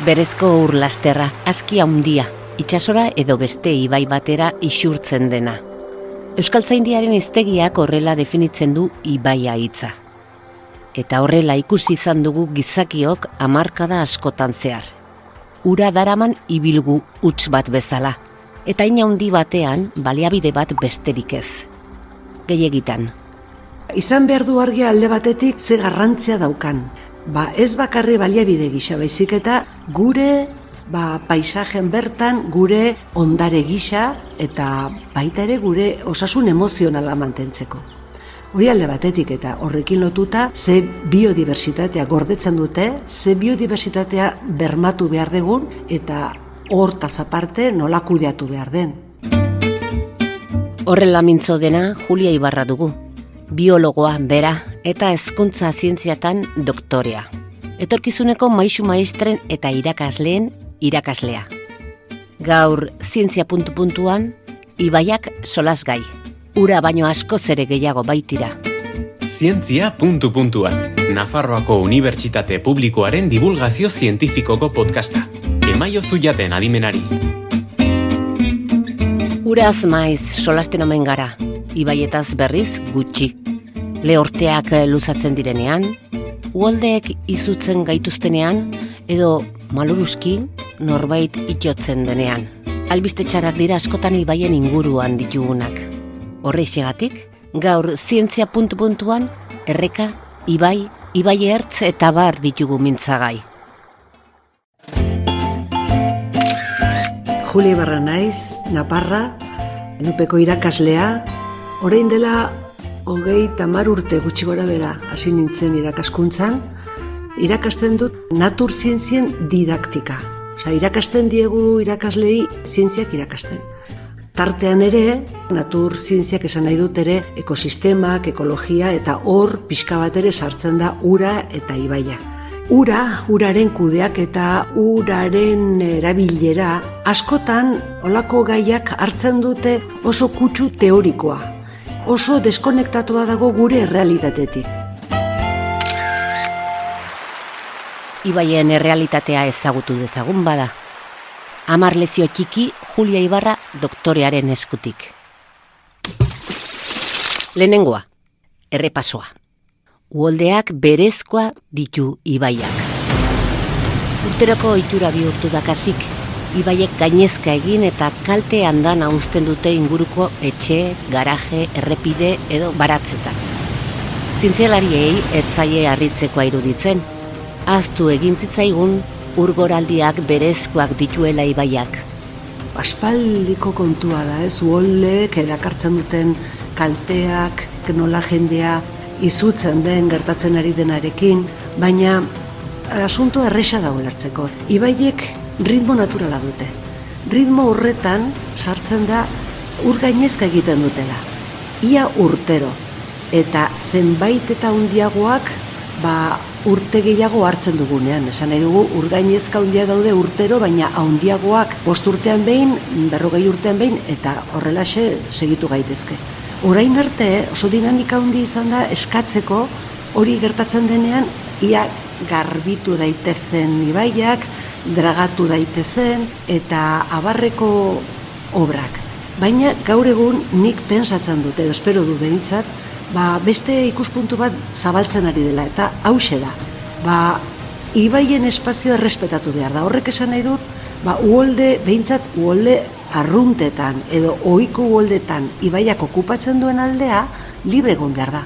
Berezko urlasterra, aski handia, itsasora edo beste ibai batera isurtzen dena. Euskaltzaindiaren hiztegiak horrela definitzen du ibaia hitza. Eta horrela ikusi izan dugu gizakiok hamarkada askotan zehar. Ura daraman ibilgu huts bat bezala, eta hain handi batean baliabide bat besterik ez. Gehiegitan. Izan behar du argia alde batetik ze garrantzia daukan. Ez bakarri baliabide gisa, baizik eta gure paisajen bertan, gure ondare gisa eta baita ere gure osasun emozionala mantentzeko. Hori alde batetik eta horrekin lotuta ze biodiversitatea gordetzen dute, ze biodiversitatea bermatu behar dugun eta hortaz aparte nola kudeatu behar den. Horrela mintzo dena Julia Ibarra dugu. Biologoa bera eta hezkuntza zientziatan doktorea. Etorkizuneko maisu maistren eta irakasleen irakaslea. Gaur zientzia puntu-puntuan, ibaiak solasgai. Ura baino askoz ere gehiago baitira. Zientzia puntu-puntuan. Nafarroako Unibertsitate Publikoaren divulgazio zientifikoko podcasta. Emaiozu jaten adimenari. Uraz maiz solasten omen gara. Ibaietaz berriz gutxi. Lehorteak luzatzen direnean, uholdeek izutzen gaituztenean, edo maluruski norbait itxotzen denean. Albiste txarrak dira askotan ibaien inguruan ditugunak. Horrexegatik, gaur zientzia puntu-puntuan, erreka, ibai ertz eta bar ditugu mintzagai. Julia Ibarra naiz, Naparra, Nupeko irakaslea, orain dela 30 urte gutxi gora bera hasi nintzen irakaskuntzan, irakasten dut natur zientzien didaktika. Irakasten diegu irakaslei zientziak irakasten. Tartean ere, natur zientziak esan nahi dut ere ekosistemak, ekologia eta hor pixka bat ere sartzen da ura eta ibaia. Uraren kudeak eta uraren erabilera askotan olako gaiak hartzen dute oso kutsu teorikoa. Oso deskonektatua dago gure errealitatetik. Ibaien errealitatea ezagutu dezagun bada. 10 lezio txiki Julia Ibarra doktorearen eskutik. Lehenengoa, errepasoa. Uholdeak berezkoa ditu ibaiak. Urteroko ohitura bihurtu da kasik. Ibaiek gainezka egin eta kalte andana uzten dute inguruko etxe, garaje, errepide edo baratzetan. Zientzialariei ez zaie harritzekoa iruditzen. Ahaztu egin zitzaigun urgoraldiak berezkoak dituela ibaiak. Aspaldiko kontua da, uholdeek erakartzen duten kalteak, nola jendea izutzen den gertatzen ari denarekin, baina asunto erresa da ulertzeko. Ibaiek ritmo naturala dute. Ritmo horretan sartzen da ur gainezka egiten dutela. Ia urtero. Eta zenbait eta handiagoak urte gehiago hartzen dugunean. Esan nahi dugu ur gainezka handia daude urtero, baina handiagoak 5 urtean behin, 40 urtean behin, eta horrelaxe segitu gaitezke. Orain arte oso dinamika handi izan da eskatzeko hori gertatzen denean ia garbitu daitezen ibaiak, dragatu daitezen eta abarreko obrak. Baina gaur egun nik pentsatzen dute, espero du behintzat, beste ikuspuntu bat zabaltzen ari dela eta hauxe da. Ibaien espazioa errespetatu behar da. Horrek esan nahi dut, behintzat uholde arruntetan edo ohiko uholdetan ibaiak okupatzen duen aldea libre egon behar da.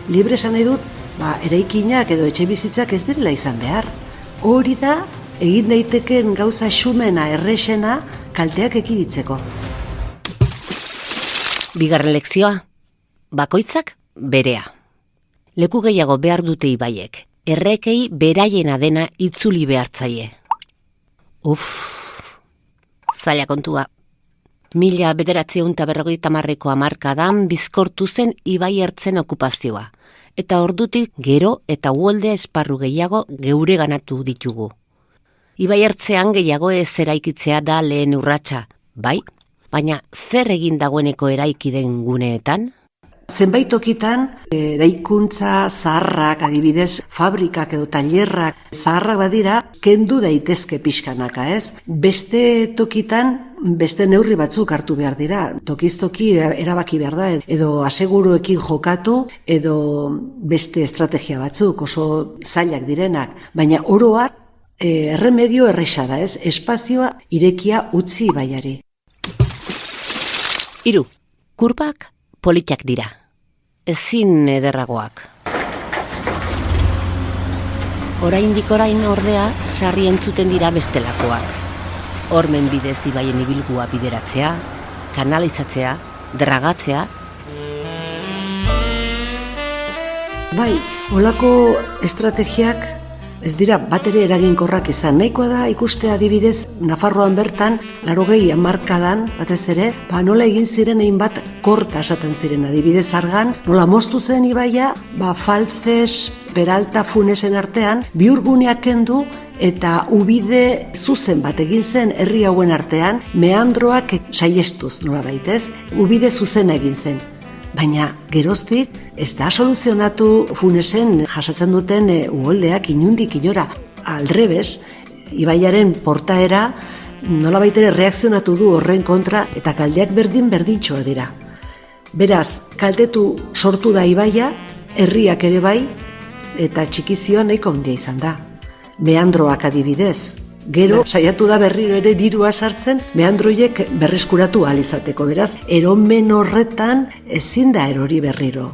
Libre esan nahi dut, eraikinak edo etxe bizitzak ez direla izan behar. Hori da, egin daiteken gauza xumena, errexena, kalteak ekiditzeko. Bigarren lekzioa, bakoitzak berea. Leku gehiago behar dute ibaiek, errekei beraiena dena itzuli behartzaie. Zaila kontua. 1950ko hamarkadan bizkortu zen ibai ertzen okupazioa, eta ordutik gero eta uholde esparru gehiago geure ganatu ditugu. Ibai ertzean gehiago ez eraikitzea da lehen urratsa, bai? Baina zer egin dagoeneko eraiki den guneetan? zenbait tokitan eraikuntza zaharrak, adibidez, fabrikak edo tailerrak zaharrak badira, kendu daitezke pixkanaka, ez? Beste tokitan, beste neurri batzuk hartu behar dira. Tokiz-toki erabaki behar da, edo aseguruekin jokatu, edo beste estrategia batzuk, oso zailak direnak. Baina oro har, erremedio erresa da, ez? Espazioa irekia utzi ibaiari. 3. Kurbak politak dira. Ezin ederragoak. Oraindik orain ordea sarri entzuten dira bestelakoak. Hormen bidez ibaien ibilgua bideratzea, kanalizatzea, dragatzea. Bai, holako estrategiak ez dira batere eraginkorrak izan. Nahikoa da ikustea adibidez Nafarroan bertan, 80 hamarkadan, batez ere, nola egin ziren hainbat korta esaten ziren adibidez Argan, nola moztu zen ibaia, Faltzes, Peralta, Funesen artean, bihurguneak kendu eta ubide zuzen bat egin zen herri hauen artean, meandroak saihestuz nola baitez, ubide zuzen egin zen. Baina geroztik ez da soluzionatu Funesen jasatzen duten uholdeak inundik inora. Aldrebes, ibaiaren portaera nolabait ere reakzionatu du horren kontra eta kaldeak berdintxoa dira. Beraz, kaltetu sortu da ibaia, herriak ere bai, eta txikizioa nahiko handia izan da. Meandroak adibidez. Gero, saiatu da berriro ere dirua sartzen, meandroiek berreskuratu ahal izateko, beraz, eromen horretan ezin da erori berriro.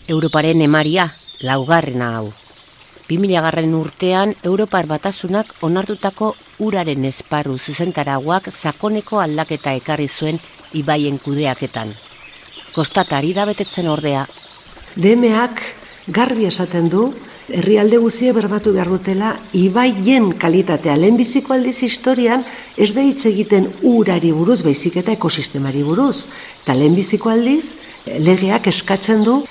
Europaren emaria, 4. hau. 2000 urtean, Europar Batasunak onartutako uraren esparru zuzentaraguak sakoneko aldaketa ekarri zuen ibaien kudeaketan. Kostatari da betetzen ordea. DMak garbi esaten du, herrialde guzie berbatu behar dutela ibaien kalitatea. Lehenbiziko aldiz historian ez da hitz egiten urari buruz, baizik eta ekosistemari buruz. Eta lehenbiziko aldiz legeak eskatzen du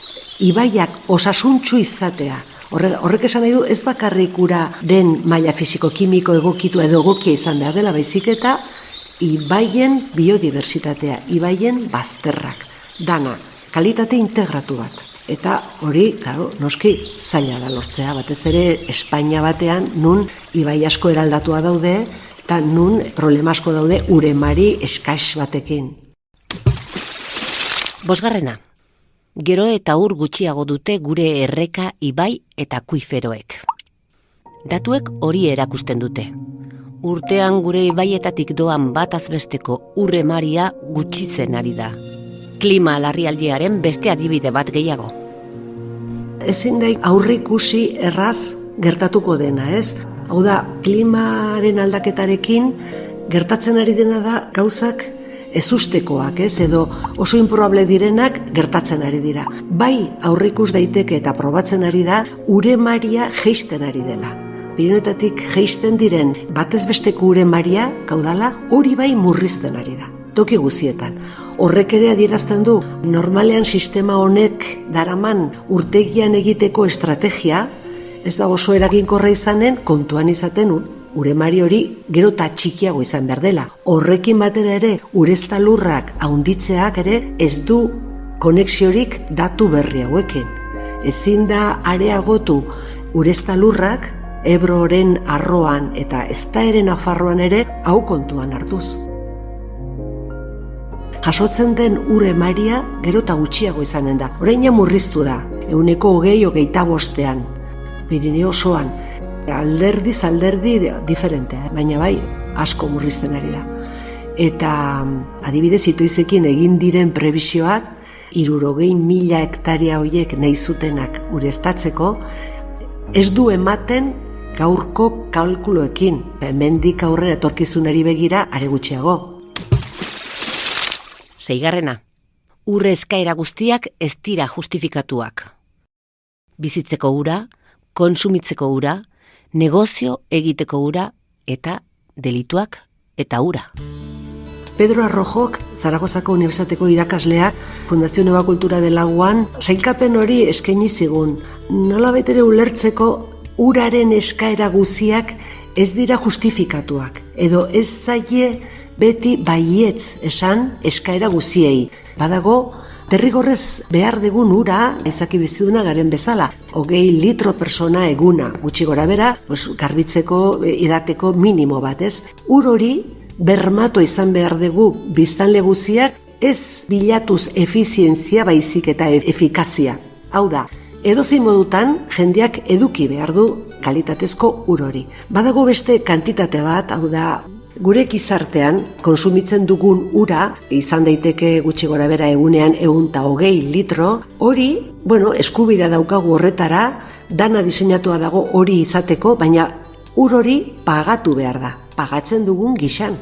ibaiak osasuntsu izatea. Horrek esan nahi du ez bakarrik uraren maila fisiko-kimiko egokitu edo egokia izan behar dela, baizik eta ibaien biodiversitatea, ibaien bazterrak. Dana, kalitate integratu bat. Eta hori, noski, zaila da lortzea, batez ere Espainia batean, nun ibai asko eraldatua daude, eta nun problema asko daude uremari eskax batekin. 5. Gero eta ur gutxiago dute gure erreka, ibai eta akuiferoek. Datuek hori erakusten dute. Urtean gure ibaietatik doan bataz besteko urremaria gutxitzen ari da. Klima larrialdiaren beste adibide bat gehiago. Ezin da aurreikusi erraz gertatuko dena, ez? Hau da, klimaren aldaketarekin gertatzen ari dena da gauzak ezustekoak, ez? Edo oso inprobable direnak gertatzen ari dira. Bai aurreikus daiteke eta probatzen ari da uremaria jeisten ari dela. Pirinioetatik jeisten diren batez besteko uremaria, kaudala, hori bai murrizten ari da. Toki guzietan. Horrek ere adierazten du, normalean sistema honek daraman urtegian egiteko estrategia, ez da oso eraginkorra izanen, kontuan izaten uremari hori gero eta txikiago izan behar dela. Horrekin batera ere, urezta lurrak haunditzeak ere ez du konexiorik datu berri hauekin. Ezin da areagotu urezta lurrak, Ebroren arroan eta Eztaeren Nafarroan ere hau kontuan hartuz. Jasotzen den uremaria gero eta gutxiago izanen da. Oraina murriztu da, 20-25 Pirinio osoan. Alderdiz alderdi diferente, baina bai, asko murrizten ari da. Eta adibidez itoizekin egin diren prebisioak, 60.000 hektaria horiek nahi zutenak ureztatzeko, ez du ematen gaurko kalkuloekin. Hemendik aurrera etorkizunari begira are gutxiago. 6. Ur eskaera guztiak ez dira justifikatuak. Bizitzeko ura, kontsumitzeko ura, negozio egiteko ura eta delituak eta ura. Pedro Arrojok, Zaragozako Unibertsitateko irakasleak, Fundazio Nova Kultura del Lagoan, sailkapen hori eskaini zigun. Nolabait ere ulertzeko uraren eskaera guztiak ez dira justifikatuak, edo ez zaie beti baietz esan eskaera guziei. Badago, derrigorrez behar degun ura, izaki biziduna garen bezala, 20 litro persona eguna, gutxi gora bera, garbitzeko, idateko minimo bat, ez? Ur hori, bermatu izan behar dugu biztanle guziak, ez bilatuz efizientzia baizik eta efikazia. Hau da, edozein modutan jendeak eduki behar du kalitatezko ur hori. Badago beste kantitate bat, hau da, gure gizartean konsumitzen dugun ura, izan daiteke gutxi gora bera egunean 120 litro, hori, eskubidea daukagu horretara, dana diseinatua dago hori izateko, baina ur hori pagatu behar da, pagatzen dugun gixan.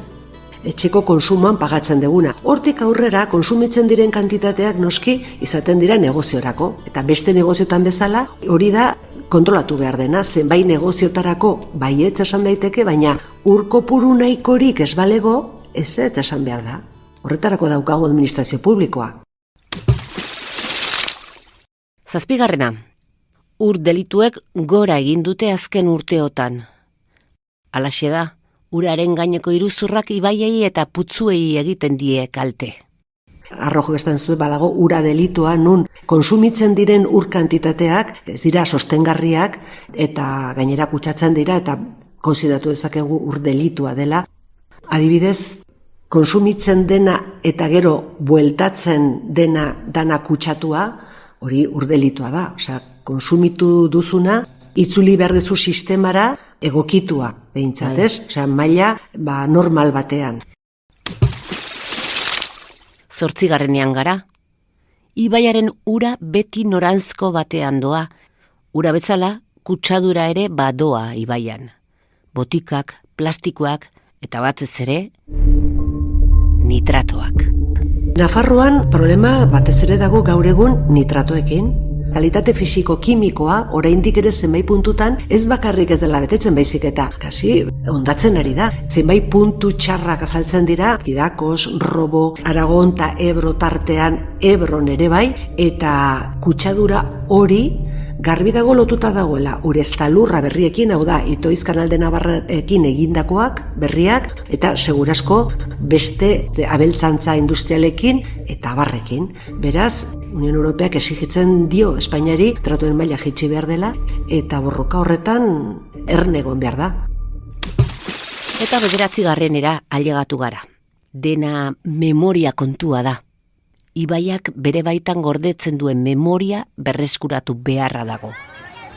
Etxeko konsumoan pagatzen duguna. Hortik aurrera konsumitzen diren kantitateak noski izaten dira negoziorako. Eta beste negoziotan bezala hori da kontrolatu behar dena. Zenbait negoziotarako baietz esan daiteke, baina ur kopuru nahikorik ez balego ez esan behar da. Horretarako daukagu administrazio publikoa. 7. Ur delituek gora egin dute azken urteotan. Halaxe da. Uraren gaineko iruzurrak ibaiei eta putzuei egiten die kalte. Arrojo bestan zuen badago ura delitua nun konsumitzen diren ur kantitateak ez dira sostengarriak eta gainera kutsatzen dira eta konsideratu dezakegu ur delitua dela. Adibidez, konsumitzen dena eta gero bueltatzen dana kutsatua, hori ur delitua da. Osea, konsumitu duzuna, itzuli behar duzu sistemara, egokitua, behintzat, ez? Osea, maila normal batean. 8. gara. Ibaiaren ura beti noranzko batean doa. Ura bezala, kutsadura ere badoa ibaian. Botikak, plastikoak eta batez ere, nitratoak. Nafarroan problema batez ere dago gaur egun nitratoekin. Kalitate fisiko-kimikoa, oraindik ere zenbait puntutan, ez bakarrik ez dela betetzen baizik eta kasi ondatzen ari da. Zenbait puntu txarrak azaltzen dira, Kidakos, Robo, Aragon eta Ebro tartean, Ebron ere bai, eta kutsadura hori garbi dago lotuta dagoela, Ureztalurra berriekin, hau da, Itoiz Kanal de Navarrekin egindakoak, berriak, eta segurasko beste abeltzantza industrialekin eta abarrekin. Beraz, Unión Europeak exigitzen dio Espainiari tratuen maila jaitsi behar dela, eta borroka horretan erne egon behar da. Eta 9. ailegatu gara. Dena memoria kontua da. Ibaiak bere baitan gordetzen duen memoria berreskuratu beharra dago.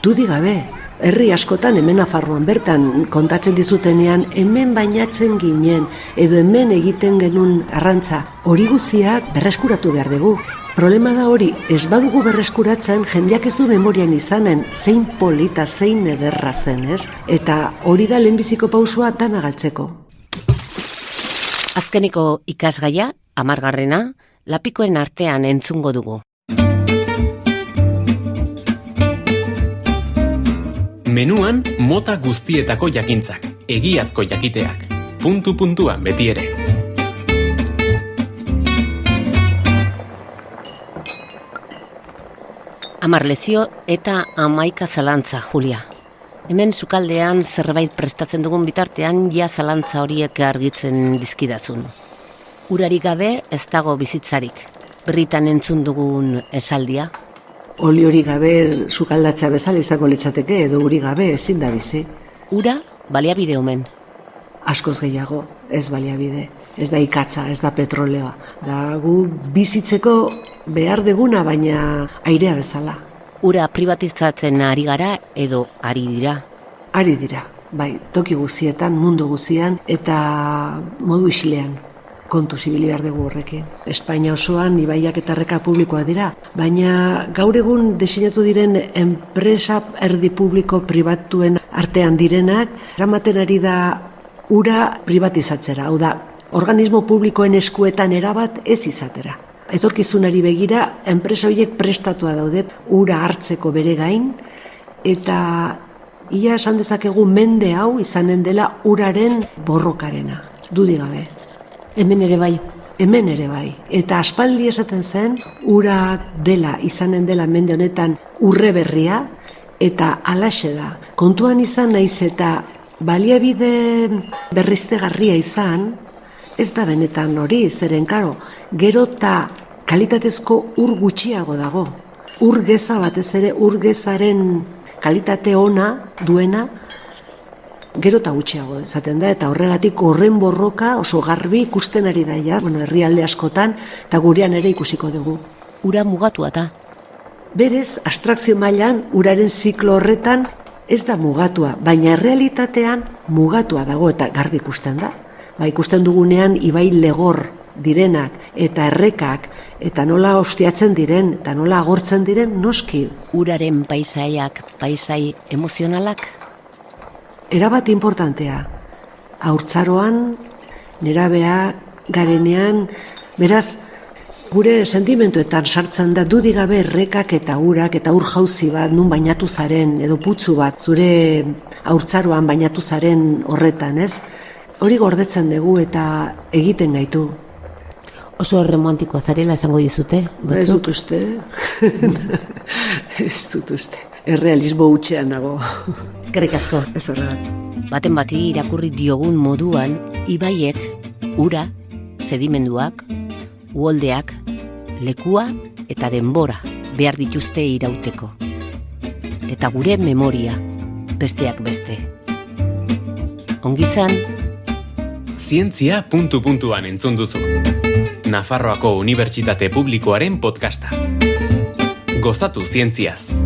Dudik gabe, herri askotan hemen Nafarroan bertan kontatzen dizutenean hemen bainatzen ginen edo hemen egiten genuen arrantza, hori guztiak berreskuratu behar dugu. Problema da hori, ez badugu berreskuratzen, jendeak ez du memorian izanen, zein polita, zein ederra zen, ez? Eta hori da lehenbiziko pausua dana galtzeko. Azkeneko ikasgaia, 10. Lapikoen artean entzungo dugu. Menuan mota guztietako jakintzak, egiazko jakiteak. Puntu-puntuan beti ere. Amar lezio eta 11 zalantza, Julia. Hemen sukaldean zerbait prestatzen dugun bitartean ja zalantza horiek argitzen dizkidazun. Urari gabe ez dago bizitzarik. Berritan entzun dugun esaldia. Oli hori gabe sukaldatza bezala izango litzateke edo uri gabe ezin da bizi. Ura baliabide omen. Askoz gehiago, ez baliabide. Ez da ikatza, ez da petroleoa. Da gu bizitzeko behar deguna, baina airea bezala. Ura privatizatzen ari gara edo ari dira? Ari dira, bai, toki guzietan, mundu guzian eta modu isilean. Kontu zibili behar dugu horrekin. Espainia osoan ibaiak eta erreka publikoa dira, baina gaur egun deseinatu diren enpresa erdi publiko pribatuen artean direnak, eramaten ari da ura privatizatzera, hau da, organismo publikoen eskuetan erabat ez izatera. Etorkizunari begira, enpresa horiek prestatua daude ura hartzeko bere gain, eta ia esan dezakegu mende hau izanen dela uraren borrokarena, dudik gabe. Hemen ere bai. Hemen ere bai. Eta aspaldi esaten zen, ura dela, izanen dela mende honetan urre berria, eta halaxe da. Kontuan izan naiz eta baliabide berriztegarria izan, ez da benetan hori, zeren karo, gero eta kalitatezko ur gutxiago dago. Ur geza batez ere, ur gezaren kalitate ona duena, gero eta gutxiago izaten da, eta horregatik horren borroka oso garbi ikusten ari daia, herrialde askotan, eta gurean ere ikusiko dugu. Ura mugatua da. Berez, abstrakzio mailan, uraren ziklo horretan ez da mugatua, baina realitatean mugatua dago eta garbi ikusten da. Ikusten dugunean ibai legor direnak eta errekak eta nola ostiatzen diren eta nola agortzen diren noski. Uraren paisaiak, paisai emozionalak? Erabat importantea. Haurtzaroan, nerabea garenean, beraz, gure sentimentuetan sartzen da dudigabe errekak eta urak eta ur jauzi bat nun bainatu zaren edo putzu bat zure haurtzaroan bainatu zaren horretan, ez? Hori gordetzen dugu eta egiten gaitu. Oso romantikoa zarela esango dizute? Ez dut uste. Ez dut uste. Errealismo hutsean nago. Eskerrik asko. Ez horregat. Baten bati irakurri diogun moduan, ibaiek, ura, sedimenduak, uholdeak, lekua eta denbora behar dituzte irauteko. Eta gure memoria, besteak beste. Ongizan? Zientzia puntu-puntuan entzun duzu. Nafarroako Unibertsitate Publikoaren podcasta. Gozatu zientziaz.